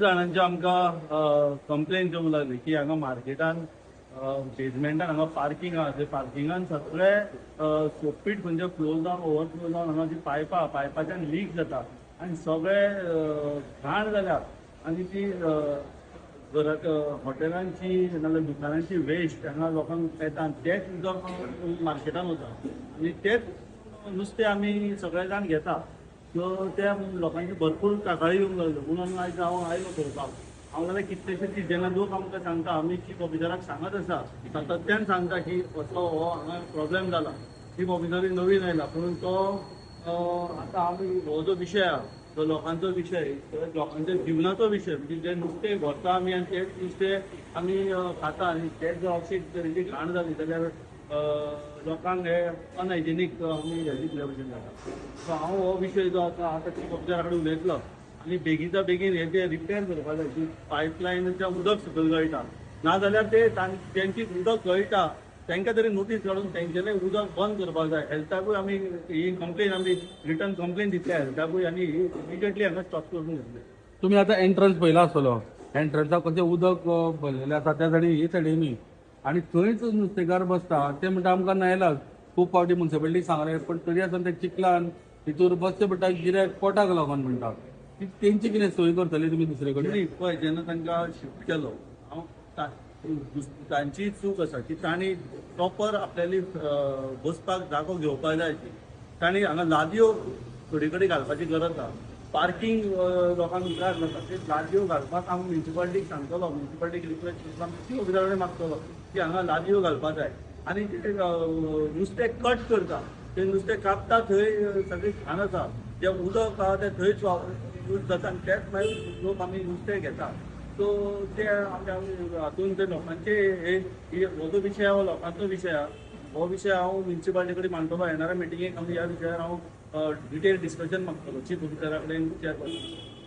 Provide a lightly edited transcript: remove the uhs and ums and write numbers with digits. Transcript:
जाणांची आमकां कंप्लेन येवंक लागली की हांगा मार्केटान बेजमेंटान हांगा पार्किंग आहा ते पार्किंगान सगळे सोपीट म्हणजे फ्लो जावन ओवरफ्लो जावन हांगा जी पायपाच्यान लीक जाता आनी सगळे घाण जाल्या आनी ती घरात हॉटेलांची नाजाल्यार दुकानांची वेस्ट हांगा लोकांक येता तेच उदक मार्केटान वता आनी तेच नुस्तें आमी सगळे जाण घेता सो त्या लोकांची भरपूर कागाळी येवंक लागल्यो म्हणून आयज हांव आयलो पळोवपाक हांव जाल्यार कितलेशेच जेन्ना लोक आमकां सांगता आमी चीफ ऑफिसराक सांगत आसा सातत्यान सांगता की असो हो हांगा प्रॉब्लेम जाला चीफ ऑफिसरूय नवीन आयला पूण तो आतां आमी हो जो विशय आहा तो लोकांचो विशय लोकांच्या जिवनाचो विशय म्हणजे जे नुस्तें व्हरता आमी आनी तेच नुस्तें आमी खाता आनी तेच जर अशी तरेची घाण जाली जाल्यार लोकांक हे अनहायजिनीक आमी हे दितले भशेन जाता सो हांव हो विशय जो आसा आतां चीफ ऑफिसरा कडेन उलयतलो आनी बेगीचा बेगीन हे जे रिपेर करपा जाय की पायपलायनीच्या उदक सकयल गळटा नाजाल्यार ते तेंची उदक गळटा तांकां तरी नोटीस काडून तेंच्यांनी उदक बंद करपाक जाय हेल्थाकूय आमी ही कंप्लेन आमी रिटर्न कंप्लेन दितल्या हेल्थाकूय आनी इमिडिएटली हांगा स्टॉप करून घेतले. तुम्ही आता एंट्रन्स पयला आसतलो एंट्रन्साक कशें उदक भरलेलें आसा त्या सायडीन ही सायडीनी आनी थंयच नुस्तेकार बसता ते म्हणटा आमकां नायलाज खूब फावटी मुन्सिपालिटीक सांगलें पण तरी आसतना ते चिखलान भितर बसचे पडटा गिऱ्याक पोटाक लागून म्हणटा तेंची कितें सोय करतले तुमी दुसरे कडेन न्ही पळय जेन्ना तांकां शिफ्ट केलो हांव तांची चूक आसा की तांणी प्रॉपर आपल्याली बसपाक जागो घेवपाक जाय तांणी हांगा लादयो थोडी कडेन घालपाची गरज आसा पार्किंग लोकांक त्रास जाता ते लादयो घालपाक हांव म्युन्सिपालिटीक सांगतलो म्युन्सिपालिटीक रिक्वेस्ट करता चीफ ऑफिसरा कडेन मागतलो की हांगा लादयो घालपाक जाय आनी नुस्तें कट करता ते नुस्तें कापता थंय सगळी घाण आसा जें उदक आहा तें थंयच यूज जाता आनी तेच मागीर लोक आमी नुस्तें घेता सो ते हातून ते लोकांचे हो जो विशय हो लोकांचो विशय आहा हो विशय हांव म्युन्सिपालिटी कडेन मांडटलो येणाऱ्या मिटिंगेक आमी ह्या विशयार हांव डिटेल डिस्कशन मागतलो चीफ ऑफिसरा कडेन चॅर करतलो.